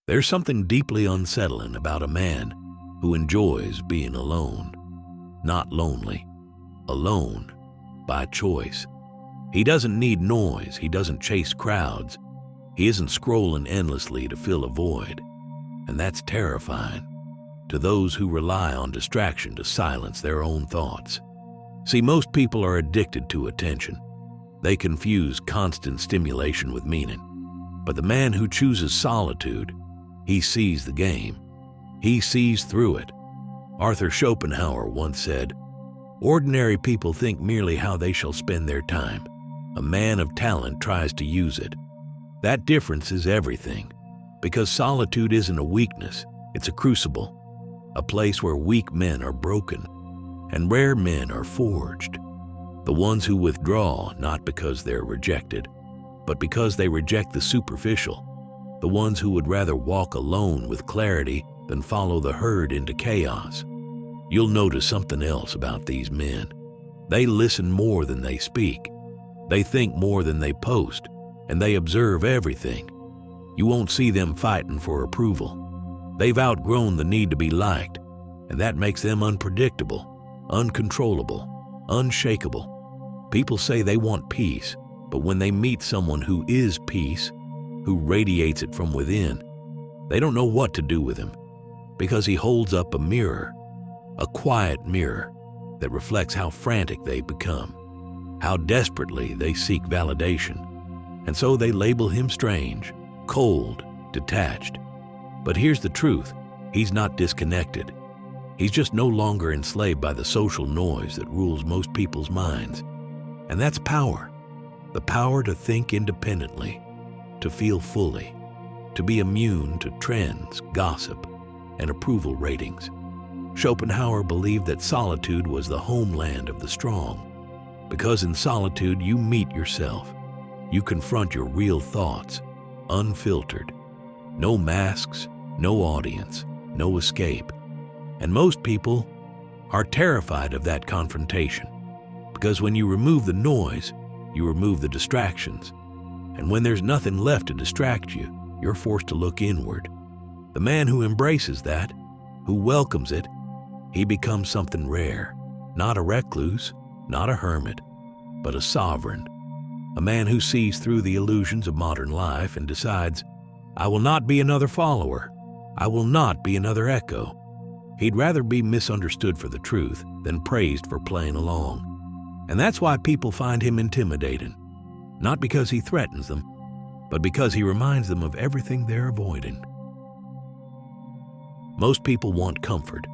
There's something deeply unsettling about a man who enjoys being alone. Not lonely, alone by choice. He doesn't need noise, he doesn't chase crowds, he isn't scrolling endlessly to fill a void. And that's terrifying to those who rely on distraction to silence their own thoughts. See, most people are addicted to attention. They confuse constant stimulation with meaning. But the man who chooses solitude, he sees the game. He sees through it. Arthur Schopenhauer once said, "Ordinary people think merely how they shall spend their time. A man of talent tries to use it." That difference is everything, because solitude isn't a weakness, it's a crucible, a place where weak men are broken and rare men are forged. The ones who withdraw not because they're rejected, but because they reject the superficial. The ones who would rather walk alone with clarity than follow the herd into chaos. You'll notice something else about these men. They listen more than they speak. They think more than they post, and they observe everything. You won't see them fighting for approval. They've outgrown the need to be liked, and that makes them unpredictable, uncontrollable, unshakable. People say they want peace, but when they meet someone who is peace, who radiates it from within, they don't know what to do with him, because he holds up a mirror, a quiet mirror that reflects how frantic they become, how desperately they seek validation. And so they label him strange, cold, detached. But here's the truth, he's not disconnected. He's just no longer enslaved by the social noise that rules most people's minds. And that's power. The power to think independently, to feel fully, to be immune to trends, gossip, and approval ratings. Schopenhauer believed that solitude was the homeland of the strong, because in solitude you meet yourself. You confront your real thoughts, unfiltered. No masks, no audience, no escape. And most people are terrified of that confrontation, because when you remove the noise, you remove the distractions. And when there's nothing left to distract you, you're forced to look inward. The man who embraces that, who welcomes it, he becomes something rare. Not a recluse, not a hermit, but a sovereign. A man who sees through the illusions of modern life and decides, I will not be another follower. I will not be another echo. He'd rather be misunderstood for the truth than praised for playing along. And that's why people find him intimidating. Not because he threatens them, but because he reminds them of everything they're avoiding. Most people want comfort,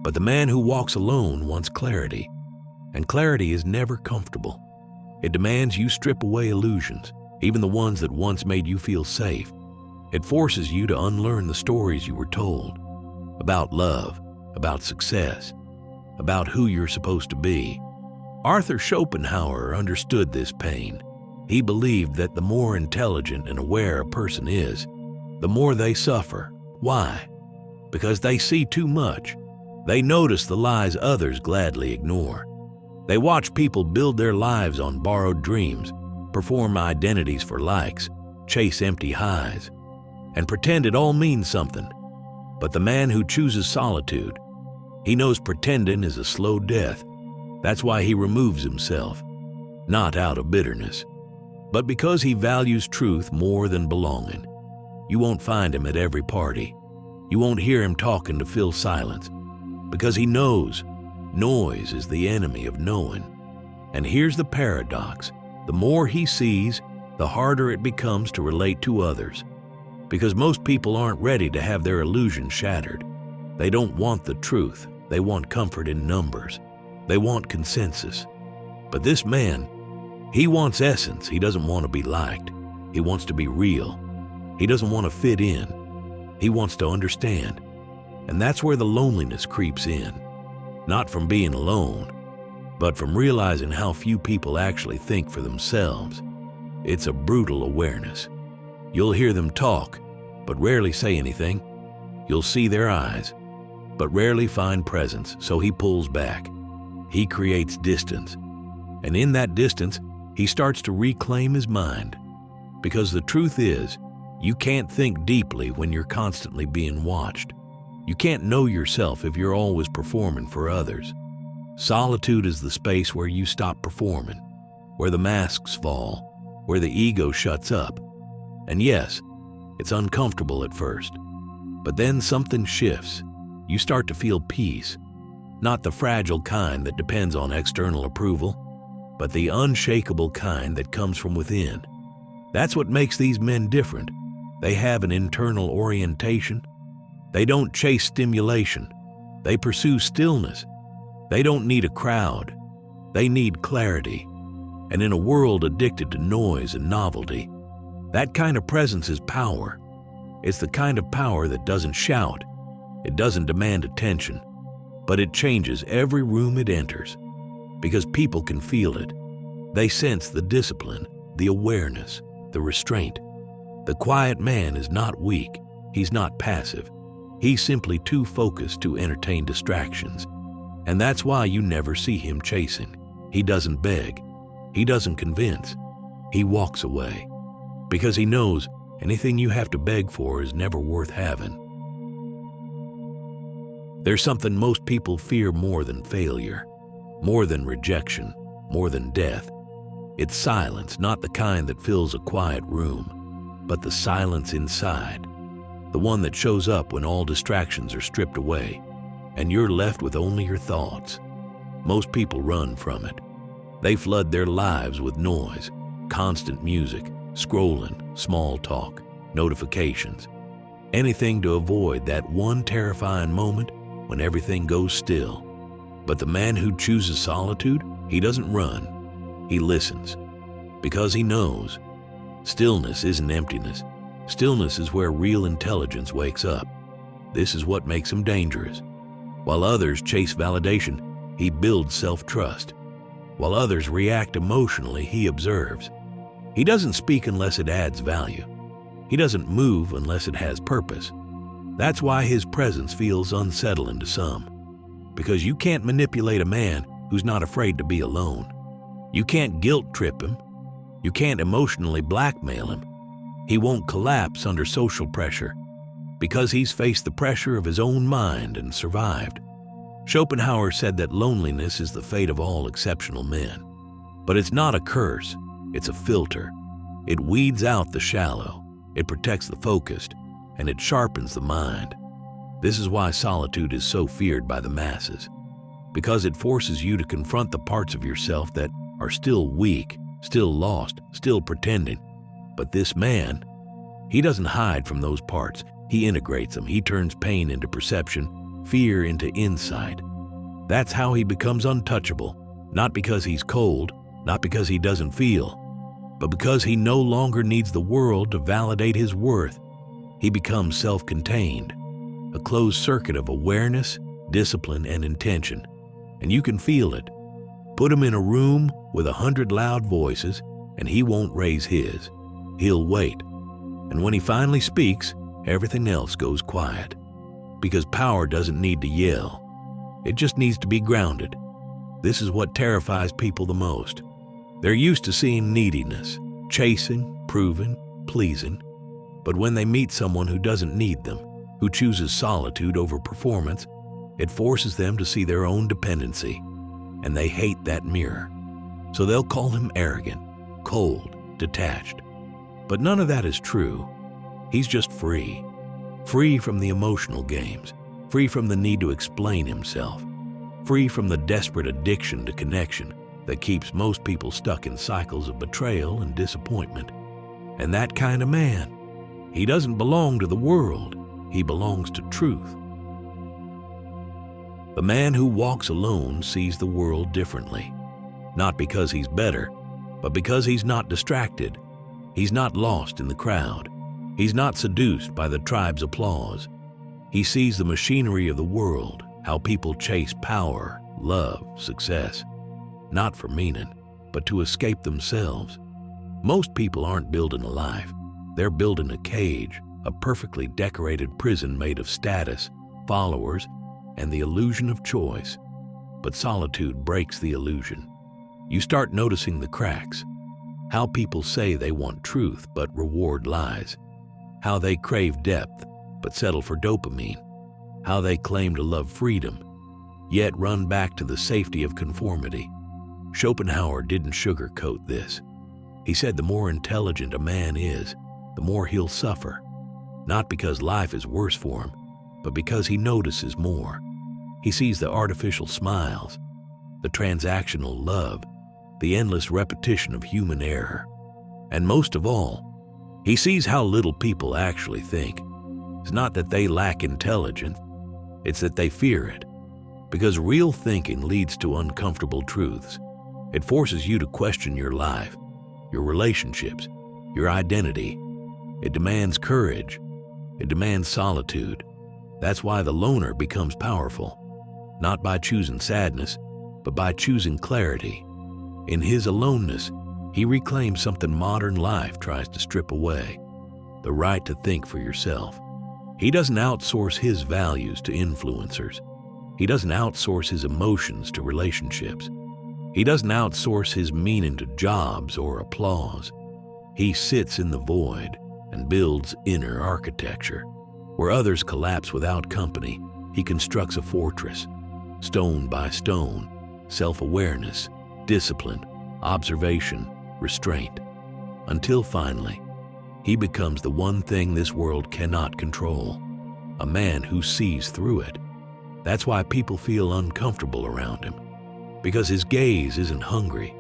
but the man who walks alone wants clarity. And clarity is never comfortable. It demands you strip away illusions, even the ones that once made you feel safe. It forces you to unlearn the stories you were told about love, about success, about who you're supposed to be. Arthur Schopenhauer understood this pain. He believed that the more intelligent and aware a person is, the more they suffer. Why? Because they see too much. They notice the lies others gladly ignore. They watch people build their lives on borrowed dreams, perform identities for likes, chase empty highs, and pretend it all means something. But the man who chooses solitude, he knows pretending is a slow death. That's why he removes himself, not out of bitterness, but because he values truth more than belonging. You won't find him at every party. You won't hear him talking to fill silence, because he knows noise is the enemy of knowing. And here's the paradox. The more he sees, the harder it becomes to relate to others, because most people aren't ready to have their illusions shattered. They don't want the truth. They want comfort in numbers. They want consensus. But this man, he wants essence. He doesn't want to be liked. He wants to be real. He doesn't want to fit in. He wants to understand. And that's where the loneliness creeps in. Not from being alone, but from realizing how few people actually think for themselves. It's a brutal awareness. You'll hear them talk, but rarely say anything. You'll see their eyes, but rarely find presence, so he pulls back. He creates distance. And in that distance, he starts to reclaim his mind. Because the truth is, You can't think deeply when you're constantly being watched. You can't know yourself if you're always performing for others. Solitude is the space where you stop performing, where the masks fall, where the ego shuts up. And yes, it's uncomfortable at first, but then something shifts. You start to feel peace, not the fragile kind that depends on external approval, but the unshakable kind that comes from within. That's what makes these men different. They have an internal orientation. They don't chase stimulation. They pursue stillness. They don't need a crowd. They need clarity. And in a world addicted to noise and novelty, that kind of presence is power. It's the kind of power that doesn't shout. It doesn't demand attention, but it changes every room it enters, because people can feel it. They sense the discipline, the awareness, the restraint. The quiet man is not weak. He's not passive. He's simply too focused to entertain distractions. And that's why you never see him chasing. He doesn't beg. He doesn't convince. He walks away, because he knows anything you have to beg for is never worth having. There's something most people fear more than failure, more than rejection, more than death. It's silence, not the kind that fills a quiet room, but the silence inside, the one that shows up when all distractions are stripped away and you're left with only your thoughts. Most people run from it. They flood their lives with noise, constant music, scrolling, small talk, notifications, anything to avoid that one terrifying moment when everything goes still. But the man who chooses solitude, he doesn't run. He listens, because he knows stillness isn't emptiness. Stillness is where real intelligence wakes up. This is what makes him dangerous. While others chase validation, he builds self-trust. While others react emotionally, he observes. He doesn't speak unless it adds value. He doesn't move unless it has purpose. That's why his presence feels unsettling to some. Because you can't manipulate a man who's not afraid to be alone. You can't guilt trip him. You can't emotionally blackmail him. He won't collapse under social pressure, because he's faced the pressure of his own mind and survived. Schopenhauer said that loneliness is the fate of all exceptional men. But it's not a curse, it's a filter. It weeds out the shallow, it protects the focused, and it sharpens the mind. This is why solitude is so feared by the masses, because it forces you to confront the parts of yourself that are still weak, still lost, still pretending. But this man, he doesn't hide from those parts. He integrates them. He turns pain into perception, fear into insight. That's how he becomes untouchable, not because he's cold, not because he doesn't feel, but because he no longer needs the world to validate his worth. He becomes self-contained, a closed circuit of awareness, discipline, and intention. And you can feel it. Put him in a room with 100 loud voices, and he won't raise his. He'll wait. And when he finally speaks, everything else goes quiet. Because power doesn't need to yell. It just needs to be grounded. This is what terrifies people the most. They're used to seeing neediness, chasing, proving, pleasing. But when they meet someone who doesn't need them, who chooses solitude over performance, it forces them to see their own dependency. And they hate that mirror. So they'll call him arrogant, cold, detached. But none of that is true. He's just free. Free from the emotional games. Free from the need to explain himself. Free from the desperate addiction to connection that keeps most people stuck in cycles of betrayal and disappointment. And that kind of man, he doesn't belong to the world. He belongs to truth. The man who walks alone sees the world differently. Not because he's better, but because he's not distracted. He's not lost in the crowd. He's not seduced by the tribe's applause. He sees the machinery of the world, how people chase power, love, success, not for meaning, but to escape themselves. Most people aren't building a life. They're building a cage, a perfectly decorated prison made of status, followers, and the illusion of choice. But solitude breaks the illusion. You start noticing the cracks, how people say they want truth but reward lies, how they crave depth but settle for dopamine, how they claim to love freedom, yet run back to the safety of conformity. Schopenhauer didn't sugarcoat this. He said the more intelligent a man is, the more he'll suffer, not because life is worse for him, but because he notices more. He sees the artificial smiles, the transactional love, the endless repetition of human error. And most of all, he sees how little people actually think. It's not that they lack intelligence, it's that they fear it. Because real thinking leads to uncomfortable truths. It forces you to question your life, your relationships, your identity. It demands courage. It demands solitude. That's why the loner becomes powerful, not by choosing sadness, but by choosing clarity. In his aloneness, he reclaims something modern life tries to strip away, the right to think for yourself. He doesn't outsource his values to influencers. He doesn't outsource his emotions to relationships. He doesn't outsource his meaning to jobs or applause. He sits in the void and builds inner architecture. Where others collapse without company, he constructs a fortress, stone by stone, self-awareness, discipline, observation, restraint, until finally, he becomes the one thing this world cannot control, a man who sees through it. That's why people feel uncomfortable around him, because his gaze isn't hungry,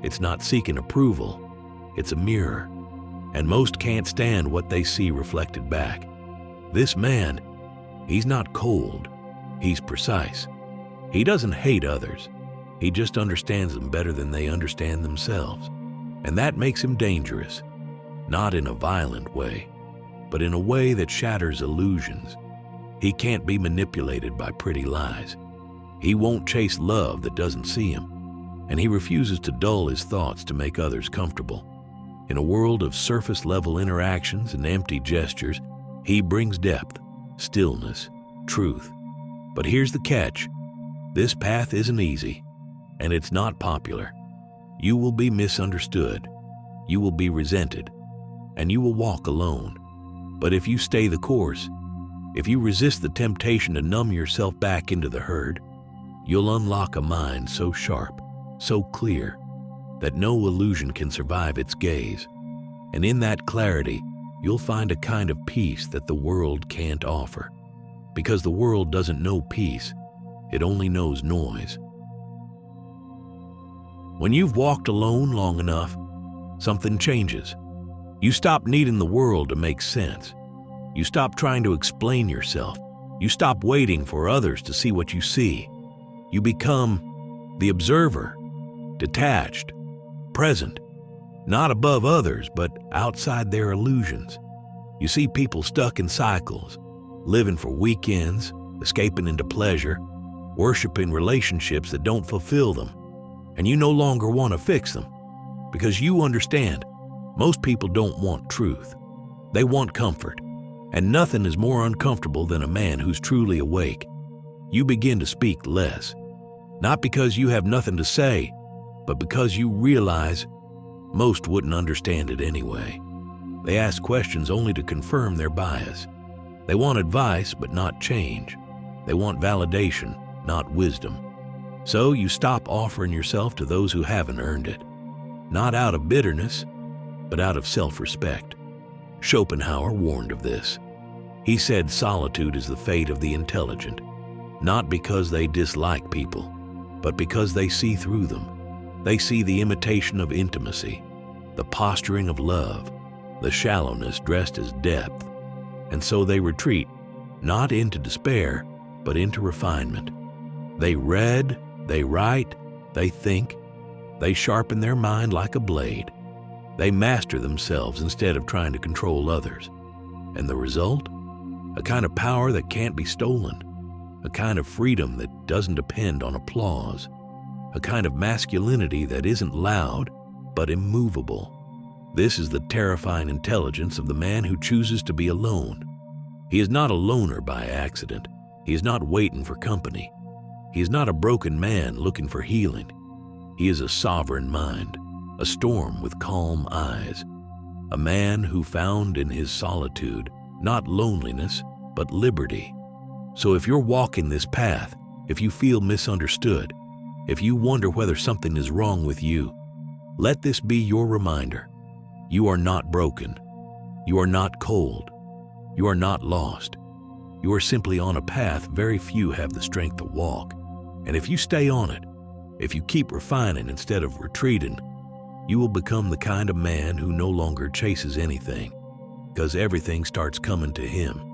it's not seeking approval, it's a mirror, and most can't stand what they see reflected back. This man, he's not cold, he's precise. He doesn't hate others, he just understands them better than they understand themselves. And that makes him dangerous, not in a violent way, but in a way that shatters illusions. He can't be manipulated by pretty lies. He won't chase love that doesn't see him, and he refuses to dull his thoughts to make others comfortable. In a world of surface-level interactions and empty gestures, he brings depth, stillness, truth. But here's the catch. This path isn't easy, and it's not popular. You will be misunderstood, you will be resented, and you will walk alone. But if you stay the course, if you resist the temptation to numb yourself back into the herd, you'll unlock a mind so sharp, so clear, that no illusion can survive its gaze. And in that clarity, you'll find a kind of peace that the world can't offer. Because the world doesn't know peace, it only knows noise. When you've walked alone long enough, something changes. You stop needing the world to make sense. You stop trying to explain yourself. You stop waiting for others to see what you see. You become the observer, detached, present, not above others, but outside their illusions. You see people stuck in cycles, living for weekends, escaping into pleasure, worshiping relationships that don't fulfill them, and you no longer want to fix them, because you understand most people don't want truth. They want comfort, and nothing is more uncomfortable than a man who's truly awake. You begin to speak less, not because you have nothing to say, but because you realize most wouldn't understand it anyway. They ask questions only to confirm their bias. They want advice, but not change. They want validation, not wisdom. So you stop offering yourself to those who haven't earned it, not out of bitterness, but out of self-respect. Schopenhauer warned of this. He said solitude is the fate of the intelligent, not because they dislike people, but because they see through them. They see the imitation of intimacy, the posturing of love, the shallowness dressed as depth, and so they retreat, not into despair, but into refinement. They read, they write, they think, they sharpen their mind like a blade. They master themselves instead of trying to control others. And the result? A kind of power that can't be stolen, a kind of freedom that doesn't depend on applause, a kind of masculinity that isn't loud, but immovable. This is the terrifying intelligence of the man who chooses to be alone. He is not a loner by accident. He is not waiting for company. He is not a broken man looking for healing. He is a sovereign mind, a storm with calm eyes. a man who found in his solitude not loneliness, but liberty. So if you're walking this path, if you feel misunderstood, if you wonder whether something is wrong with you, let this be your reminder. You are not broken. You are not cold. You are not lost. You are simply on a path very few have the strength to walk. And if you stay on it, if you keep refining instead of retreating, you will become the kind of man who no longer chases anything, because everything starts coming to him.